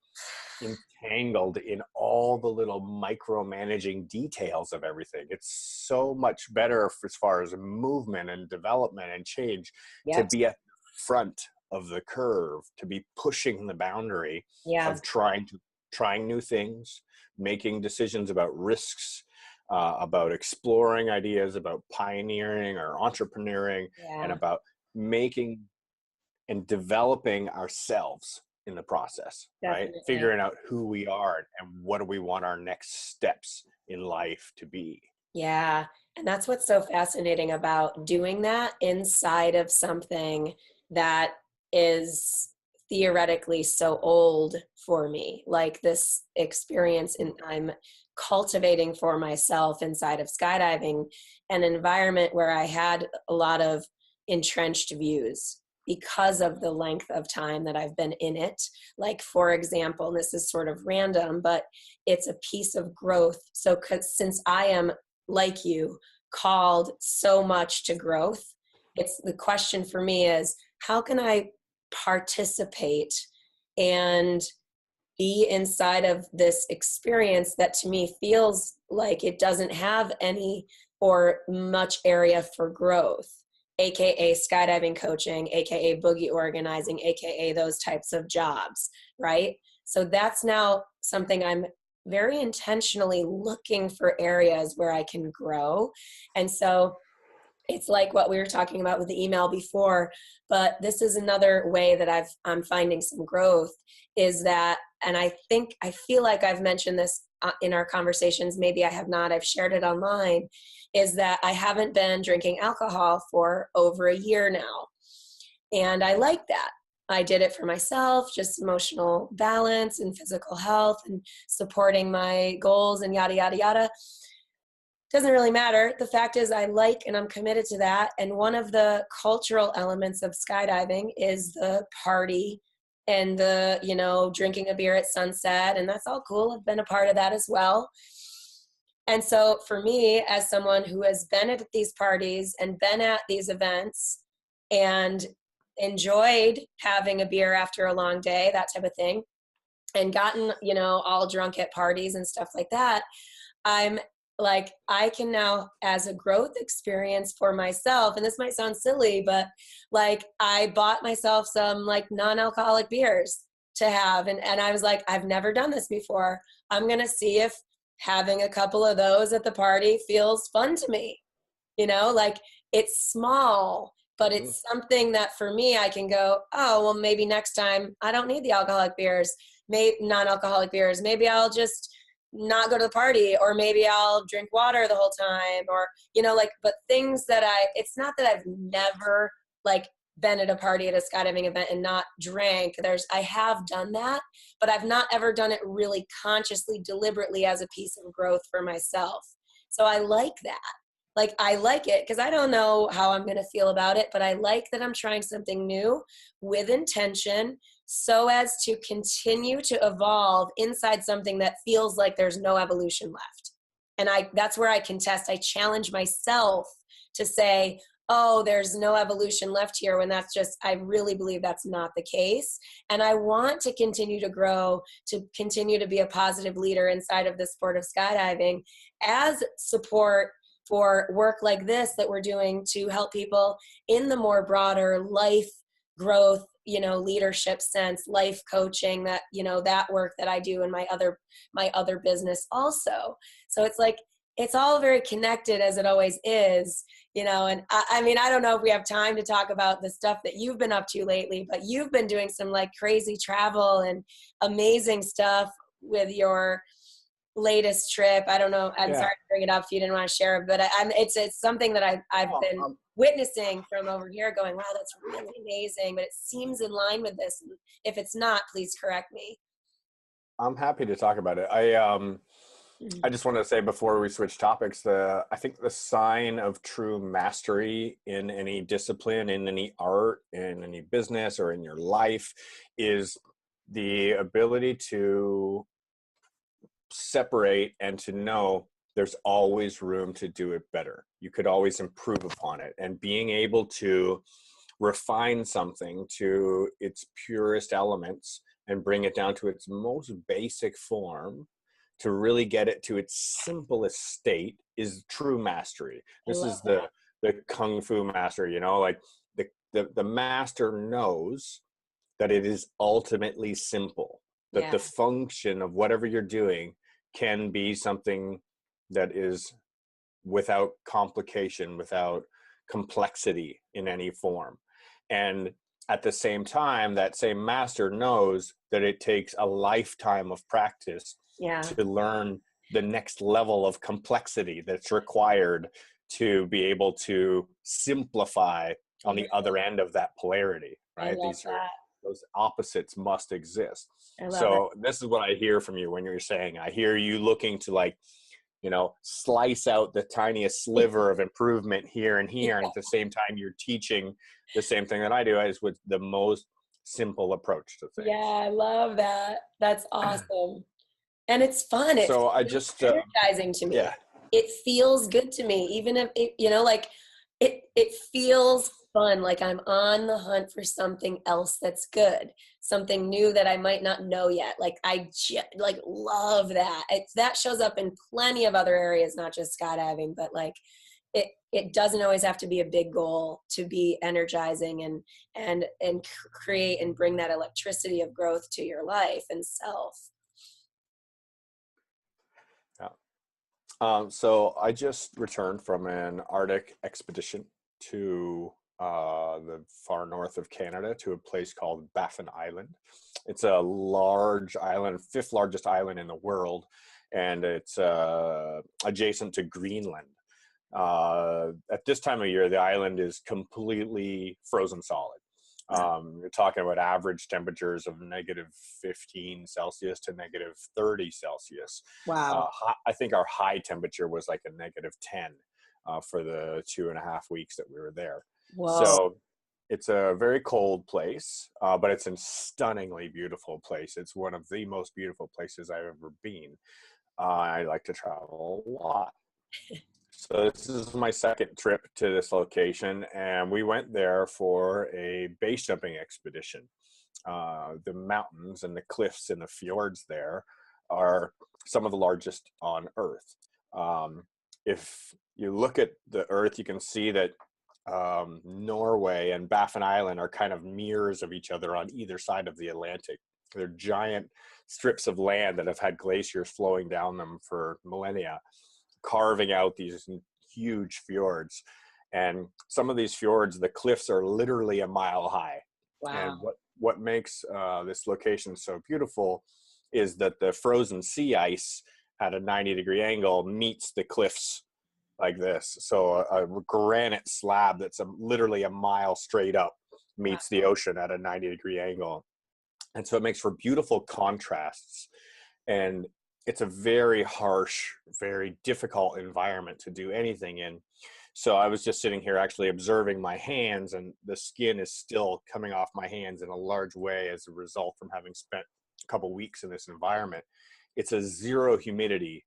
entangled in all the little micromanaging details of everything. It's so much better as far as movement and development and change to be at the front of the curve, to be pushing the boundary of trying new things, making decisions about risks, about exploring ideas, about pioneering or entrepreneuring, and about making and developing ourselves in the process. Definitely. Right? Figuring out who we are and what do we want our next steps in life to be. Yeah. And that's what's so fascinating about doing that inside of something that is theoretically so old for me, like this experience I'm cultivating for myself inside of skydiving, an environment where I had a lot of entrenched views because of the length of time that I've been in it. Like, for example, and this is sort of random, but it's a piece of growth. So since I am, like you, called so much to growth, it's the question for me is, how can I participate and be inside of this experience that to me feels like it doesn't have any or much area for growth, AKA skydiving coaching, AKA boogie organizing, AKA those types of jobs, right? So that's now something I'm very intentionally looking for areas where I can grow. And so it's like what we were talking about with the email before, but this is another way that I'm finding some growth is that, and I feel like I've mentioned this in our conversations, maybe I have not, I've shared it online, is that I haven't been drinking alcohol for over a year now. And I like that. I did it for myself, just emotional balance and physical health and supporting my goals and yada, yada, yada. Doesn't really matter. The fact is I like and I'm committed to that. And one of the cultural elements of skydiving is the party and the, drinking a beer at sunset. And that's all cool. I've been a part of that as well. And so for me, as someone who has been at these parties and been at these events and enjoyed having a beer after a long day, that type of thing, and gotten, all drunk at parties and stuff like that, I'm like, I can now, as a growth experience for myself, and this might sound silly, but like I bought myself some like non-alcoholic beers to have. And I was like, I've never done this before. I'm going to see if having a couple of those at the party feels fun to me. Like it's small, but it's something that for me, I can go, oh, well, maybe next time I don't need the alcoholic beers, maybe non-alcoholic beers. Maybe I'll just not go to the party, or maybe I'll drink water the whole time, or, but things that it's not that I've never like been at a party at a skydiving event and not drank. I have done that, but I've not ever done it really consciously, deliberately as a piece of growth for myself. So I like that. Like, I like it because I don't know how I'm going to feel about it, but I like that I'm trying something new with intention so as to continue to evolve inside something that feels like there's no evolution left. And that's where I contest. I challenge myself to say, oh, there's no evolution left here, when that's just, I really believe that's not the case. And I want to continue to grow, to continue to be a positive leader inside of the sport of skydiving as support for work like this that we're doing to help people in the more broader life growth, leadership sense, life coaching, that, that work that I do in my other business also. So it's like, it's all very connected, as it always is, and I mean, I don't know if we have time to talk about the stuff that you've been up to lately, but you've been doing some like crazy travel and amazing stuff with your latest trip. I don't know. I'm sorry to bring it up if you didn't want to share it, but it's something that I've been witnessing from over here going, wow, that's really amazing, but it seems in line with this. If it's not, please correct me. I'm happy to talk about it. I just want to say before we switch topics, I think the sign of true mastery in any discipline, in any art, in any business, or in your life is the ability to separate and to know there's always room to do it better. You could always improve upon it, and being able to refine something to its purest elements and bring it down to its most basic form to really get it to its simplest state is true mastery. This is the kung fu master, like the master knows that it is ultimately simple, that the function of whatever you're doing can be something that is without complication, without complexity in any form. And at the same time, that same master knows that it takes a lifetime of practice to learn the next level of complexity that's required to be able to simplify on the other end of that polarity, right? Those opposites must exist. So this is what I hear from you when you're saying, I hear you looking to slice out the tiniest sliver of improvement here and here. And at the same time, you're teaching the same thing that I do, is with the most simple approach to things. Yeah, I love that. That's awesome. And it's fun. It's energizing to me. Yeah. It feels good to me, even if it feels fun. Like I'm on the hunt for something else that's good, something new that I might not know yet. Like I love that. That shows up in plenty of other areas, not just skydiving, but like it doesn't always have to be a big goal to be energizing and create and bring that electricity of growth to your life and self. Yeah. So I just returned from an Arctic expedition to the far north of Canada, to a place called Baffin Island. It's a large island, fifth largest island in the world, and it's adjacent to Greenland. At this time of year, the island is completely frozen solid. You're talking about average temperatures of -15 Celsius to -30 Celsius. Wow. I think our high temperature was like a -10 for the 2.5 weeks that we were there. Whoa. So it's a very cold place, but it's a stunningly beautiful place. It's one of the most beautiful places I've ever been. I like to travel a lot. So this is my second trip to this location, and we went there for a base jumping expedition. The mountains and the cliffs and the fjords there are some of the largest on Earth. If you look at the Earth, you can see that Norway and Baffin Island are kind of mirrors of each other on either side of the Atlantic. They're giant strips of land that have had glaciers flowing down them for millennia, carving out these huge fjords. And some of these fjords, the cliffs are literally a mile high. Wow. And what makes this location so beautiful is that the frozen sea ice at a 90-degree angle meets the cliffs like this. So a granite slab that's literally a mile straight up meets the ocean at a 90-degree angle. And so it makes for beautiful contrasts. And it's a very harsh, very difficult environment to do anything in. So I was just sitting here actually observing my hands, and the skin is still coming off my hands in a large way as a result from having spent a couple weeks in this environment. It's a zero humidity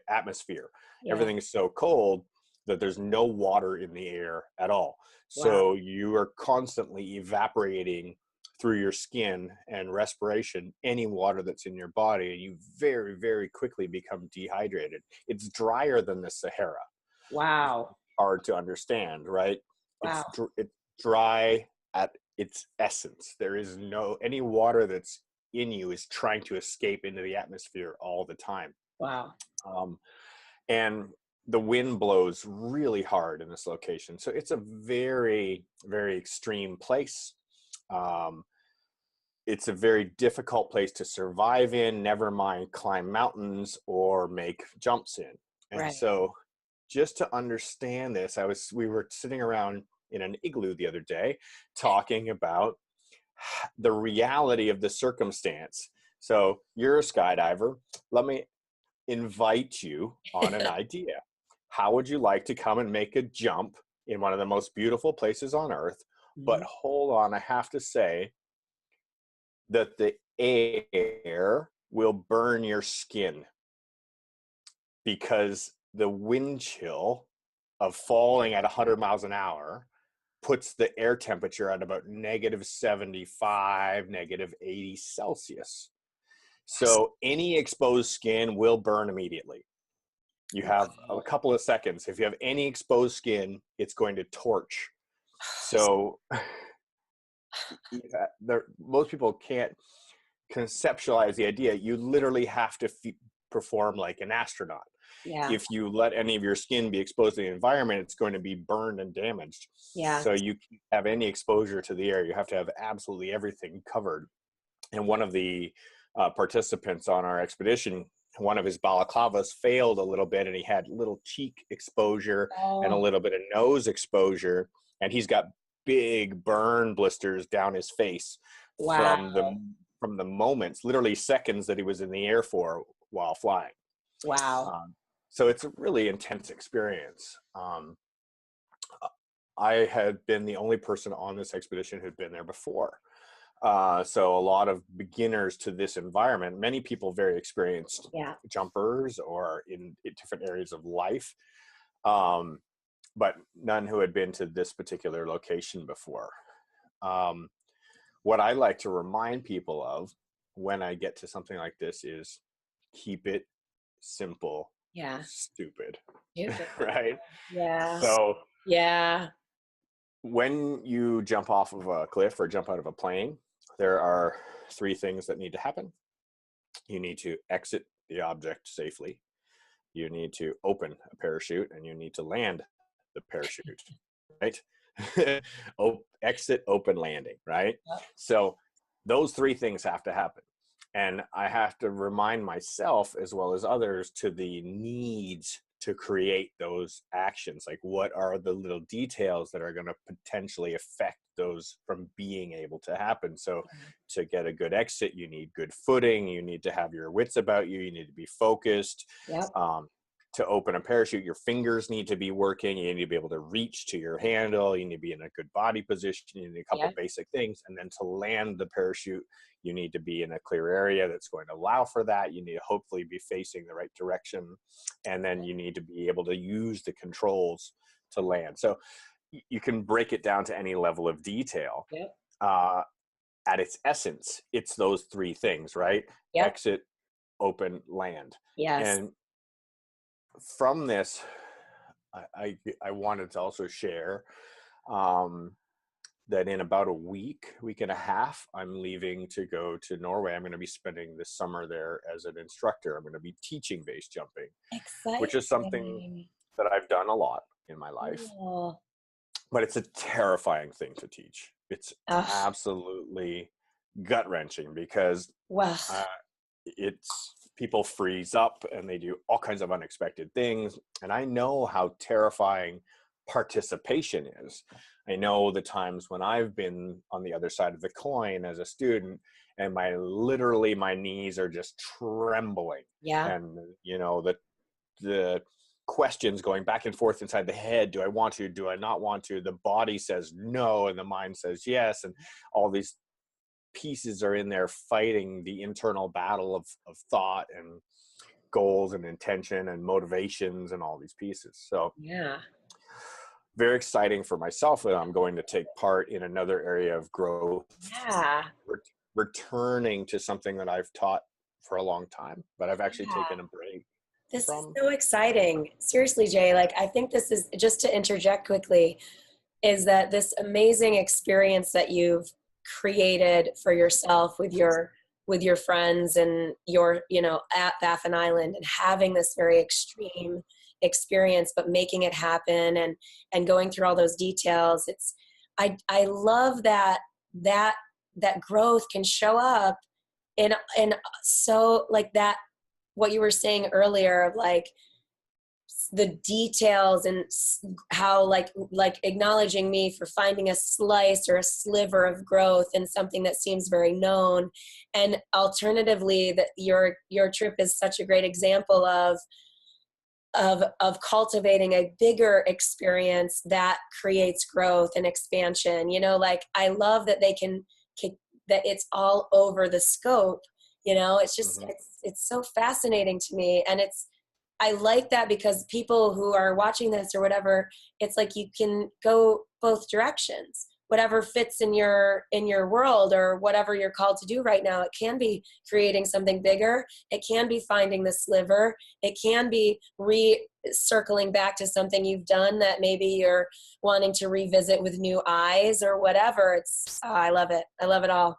atmosphere. Yeah. Everything is so cold that there's no water in the air at all. So Wow. you are constantly evaporating through your skin and respiration any water that's in your body, and you very, very quickly become dehydrated. It's drier than the Sahara. Wow. Hard to understand, right? Wow. It's dry at its essence. There is any water that's in you is trying to escape into the atmosphere all the time. Wow. And the wind blows really hard in this location. So it's a very, very extreme place. It's a very difficult place to survive in, never mind climb mountains or make jumps in. And Right. so just to understand this, we were sitting around in an igloo the other day talking about the reality of the circumstance. So you're a skydiver. Let me invite you on an idea. How would you like to come and make a jump in one of the most beautiful places on Earth? But hold on, I have to say that the air will burn your skin, because the wind chill of falling at 100 miles an hour puts the air temperature at about -75, -80 Celsius. So any exposed skin will burn immediately. You have a couple of seconds. If you have any exposed skin, it's going to torch. So most people can't conceptualize the idea. You literally have to perform like an astronaut. Yeah. If you let any of your skin be exposed to the environment, it's going to be burned and damaged. Yeah. So you can't have any exposure to the air. You have to have absolutely everything covered. And one of the participants on our expedition, one of his balaclavas failed a little bit, and he had little cheek exposure and a little bit of nose exposure, and he's got big burn blisters down his face. Wow. from the moments, literally seconds, that he was in the air for while flying. Wow. So it's a really intense experience. I had been the only person on this expedition who'd been there before. So a lot of beginners to this environment, many people very experienced jumpers or in different areas of life, but none who had been to this particular location before. What I like to remind people of when I get to something like this is keep it simple Yeah. stupid. Stupid. Right? Yeah. So Yeah. when you jump off of a cliff or jump out of a plane, there are three things that need to happen. You need to exit the object safely. You need to open a parachute, and you need to land the parachute, right? Exit, open, landing, right? Yep. So those three things have to happen. And I have to remind myself as well as others to the needs to create those actions. Like, what are the little details that are going to potentially affect those from being able to happen? So to get a good exit, you need good footing. You need to have your wits about you. You need to be focused. Yep. To open a parachute, your fingers need to be working. You need to be able to reach to your handle. You need to be in a good body position. You need a couple Yep. basic things. And then to land the parachute, you need to be in a clear area that's going to allow for that. You need to hopefully be facing the right direction. And then you need to be able to use the controls to land. So you can break it down to any level of detail. Yep. At its essence, it's those three things, right? Yep. Exit, open, land. Yes. And from this, I wanted to also share that in about a week and a half, I'm leaving to go to Norway. I'm going to be spending this summer there as an instructor. I'm going to be teaching base jumping, which is something Exciting. that I've done a lot in my life, Oh. but it's a terrifying thing to teach. It's Ugh. absolutely gut-wrenching because Wow. it's people freeze up and they do all kinds of unexpected things. And I know how terrifying participation is. I know the times when I've been on the other side of the coin as a student and my knees are just trembling. Yeah. And the questions going back and forth inside the head. Do I want to? Do I not want to? The body says no and the mind says yes. And all these pieces are in there fighting the internal battle of thought and goals and intention and motivations and all these pieces. So Yeah. very exciting for myself that I'm going to take part in another area of growth. Yeah. Returning to something that I've taught for a long time, but I've actually Yeah. taken a break. This is so exciting. Seriously, Jay, like, I think this is, just to interject quickly, is that this amazing experience that you've created for yourself with your friends and at Baffin Island, and having this very extreme experience, but making it happen and going through all those details. I love that growth can show up in so, like, that, what you were saying earlier of like the details and how like acknowledging me for finding a slice or a sliver of growth in something that seems very known. And alternatively, that your trip is such a great example of cultivating a bigger experience that creates growth and expansion. Like, I love that they can that it's all over the scope. It's just, it's so fascinating to me. And I like that, because people who are watching this or whatever, it's like you can go both directions. Whatever fits in your world, or whatever you're called to do right now. It can be creating something bigger. It can be finding the sliver. It can be circling back to something you've done that maybe you're wanting to revisit with new eyes or whatever. I love it. I love it all.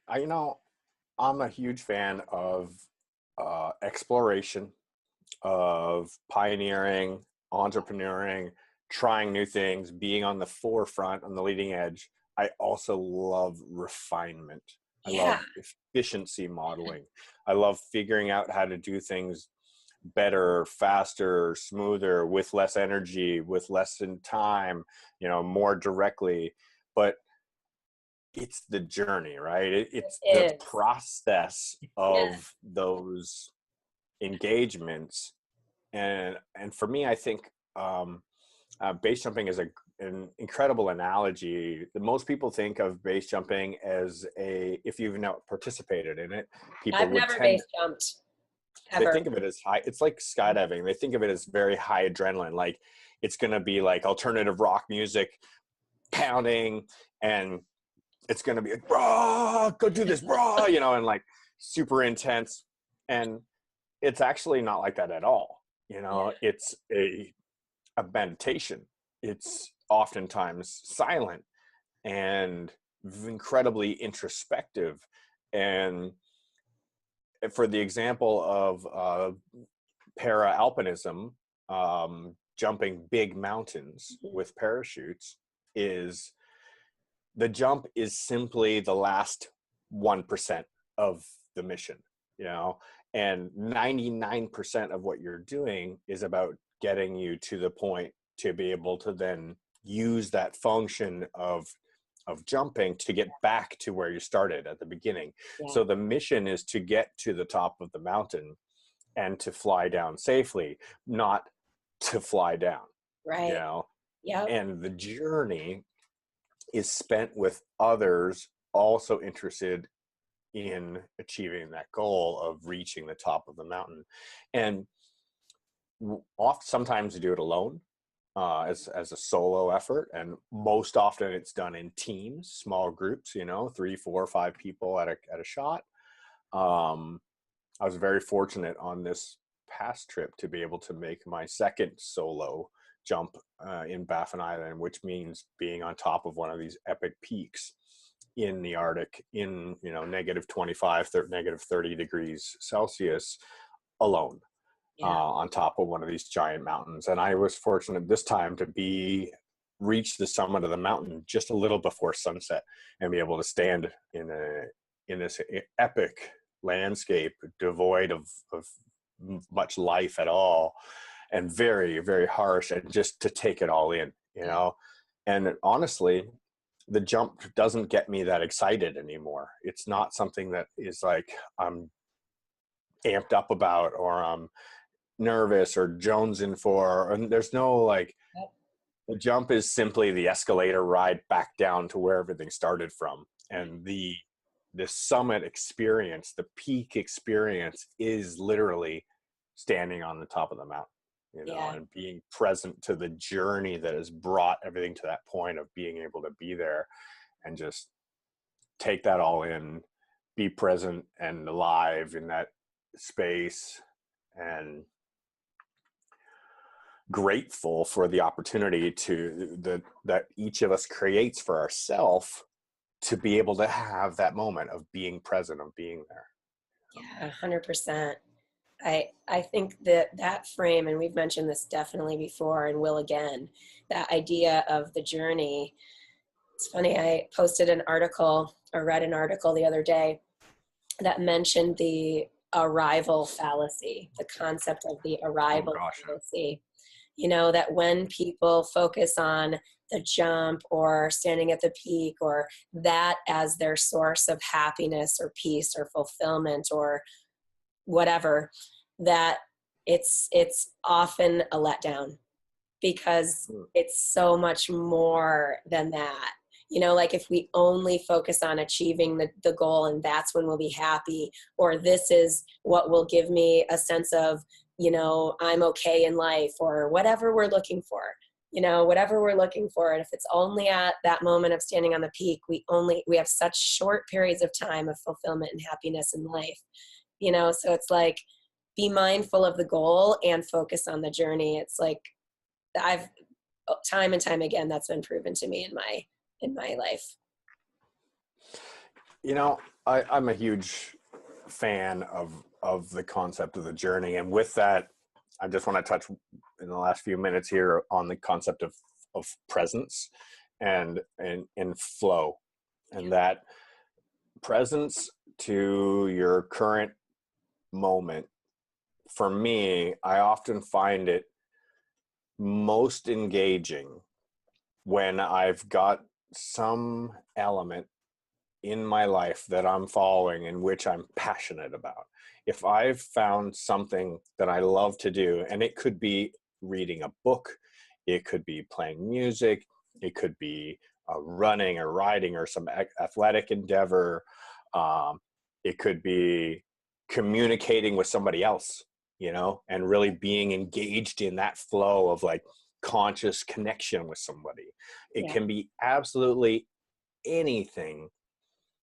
I'm a huge fan of exploration, of pioneering, entrepreneuring, trying new things, being on the forefront, on the leading edge. I also love refinement. I love efficiency modeling. I love figuring out how to do things better, faster, smoother, with less energy, with less in time, more directly. But it's the journey, right? It's the process of those engagements. And for me, I think base jumping is an incredible analogy. Most people think of base jumping as if you've not participated in it, I've never base jumped. They think of it as high. It's like skydiving. They think of it as very high adrenaline. Like, it's going to be like alternative rock music pounding, and it's going to be like, bro, go do this, bro, and like super intense. And it's actually not like that at all. You know, it's a meditation. It's oftentimes silent and incredibly introspective. And for the example of para alpinism, jumping big mountains with parachutes, is the jump is simply the last 1% of the mission, you know, and 99% of what you're doing is about getting you to the point to be able to then use that function of jumping to get back to where you started at the beginning. Yeah. So the mission is to get to the top of the mountain and to fly down safely, not to fly down, Right. you know. Yep. And the journey is spent with others also interested in achieving that goal of reaching the top of the mountain. And sometimes you do it alone, as a solo effort, and most often it's done in teams, small groups, you know, 3, 4, 5 people at a shot. I was very fortunate on this past trip to be able to make my second solo jump in Baffin Island, which means being on top of one of these epic peaks in the Arctic in, you know, negative 25, negative 30 degrees Celsius alone. On top of one of these giant mountains. And I was fortunate this time to reach the summit of the mountain just a little before sunset and be able to stand in this epic landscape devoid of much life at all, and very, very harsh, and just to take it all in, you know. And honestly, the jump doesn't get me that excited anymore. It's not something that is like I'm amped up about, or I'm nervous or jonesing for, and there's no like, the jump is simply the escalator ride back down to where everything started from. And the summit experience, the peak experience, is literally standing on the top of the mountain, you know, and being present to the journey that has brought everything to that point of being able to be there and just take that all in, be present and alive in that space, and grateful for the opportunity that each of us creates for ourselves to be able to have that moment of being present, of being there. Yeah, 100%. I think that frame, and we've mentioned this definitely before and will again, that idea of the journey. It's funny, I posted an article or read an article the other day that mentioned the arrival fallacy, the concept of the arrival fallacy. You know, that when people focus on the jump or standing at the peak, or that as their source of happiness or peace or fulfillment or whatever, that it's often a letdown, because it's so much more than that. You know, like if we only focus on achieving the goal and that's when we'll be happy, or this is what will give me a sense of, you know, I'm okay in life, or whatever we're looking for, you know, whatever we're looking for. And if it's only at that moment of standing on the peak, we have such short periods of time of fulfillment and happiness in life, you know? So it's like, be mindful of the goal and focus on the journey. It's like, I've time and time again, that's been proven to me in my life. You know, I'm a huge fan of the concept of the journey. And with that, I just want to touch in the last few minutes here on the concept of presence and flow, and that presence to your current moment. For me, I often find it most engaging when I've got some element in my life that I'm following in which I'm passionate about. If I've found something that I love to do, and it could be reading a book, it could be playing music, it could be running or riding or some athletic endeavor, it could be communicating with somebody else, you know, and really being engaged in that flow of like conscious connection with somebody. It can be absolutely anything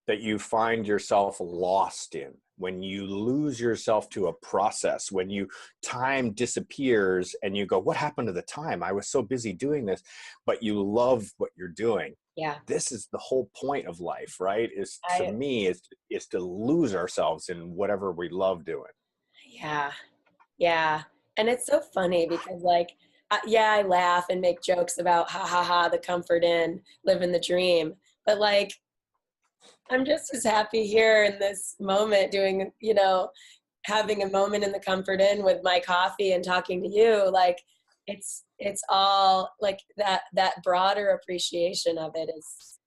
that you find yourself lost in, when you lose yourself to a process, when time disappears and you go, what happened to the time? I was so busy doing this, but you love what you're doing. Yeah. This is the whole point of life, right? To me, is to lose ourselves in whatever we love doing. Yeah. Yeah. And it's so funny because like, I laugh and make jokes about the comfort in, living the dream. But like, I'm just as happy here in this moment doing, having a moment in the comfort in with my coffee and talking to you. Like it's all like that broader appreciation of it is,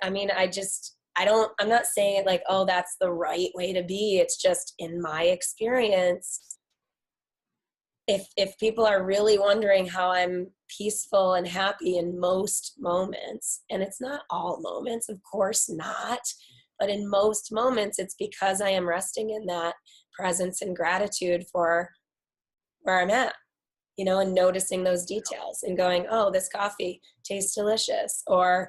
I mean, I'm not saying it like, oh, that's the right way to be. It's just in my experience, if people are really wondering how I'm peaceful and happy in most moments, and it's not all moments, of course not, but in most moments, it's because I am resting in that presence and gratitude for where I'm at, and noticing those details and going, oh, this coffee tastes delicious. Or,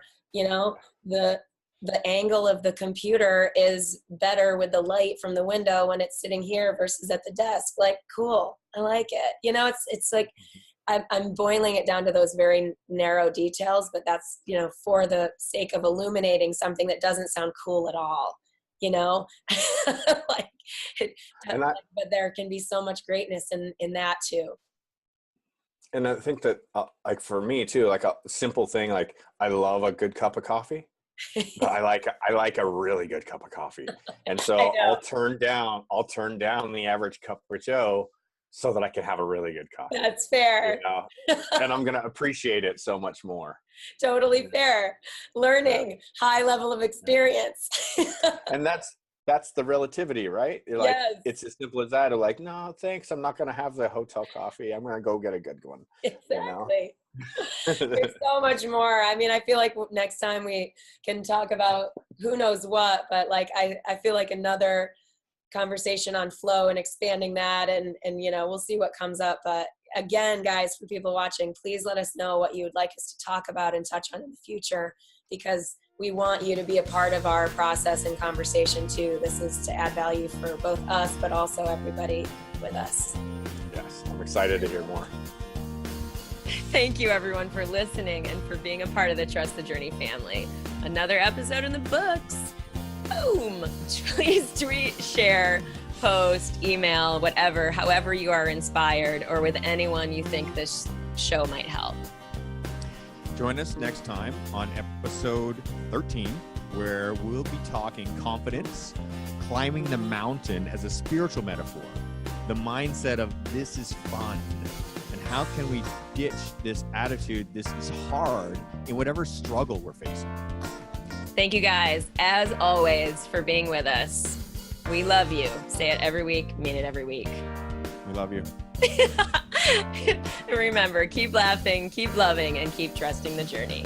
the angle of the computer is better with the light from the window when it's sitting here versus at the desk. Like, cool. I like it. It's like, I'm boiling it down to those very narrow details, but that's, for the sake of illuminating something that doesn't sound cool at all, like, but there can be so much greatness in that too. And I think that like for me too, like a simple thing, like I love a good cup of coffee, but I like a really good cup of coffee. And so I'll turn down the average cup of Joe so that I can have a really good coffee. That's fair. And I'm going to appreciate it so much more. Totally fair. Learning, high level of experience. And that's the relativity, right? Like, yes. It's as simple as that. Like, no, thanks. I'm not going to have the hotel coffee. I'm going to go get a good one. Exactly. There's so much more. I mean, I feel like next time we can talk about who knows what, but like, I feel like another conversation on flow and expanding that, and we'll see what comes up. But again, guys, for people watching, please let us know what you would like us to talk about and touch on in the future, because we want you to be a part of our process and conversation too. This is to add value for both us, but also everybody with us. Yes, I'm excited to hear more. Thank you everyone for listening and for being a part of the Trust the Journey family. Another episode in the books. Boom! Please tweet, share, post, email, whatever, however you are inspired, or with anyone you think this show might help. Join us next time on episode 13, where we'll be talking confidence, climbing the mountain as a spiritual metaphor, the mindset of this is fun, and how can we ditch this attitude, this is hard, in whatever struggle we're facing. Thank you guys, as always, for being with us. We love you. Say it every week, mean it every week. We love you. Remember, keep laughing, keep loving, and keep trusting the journey.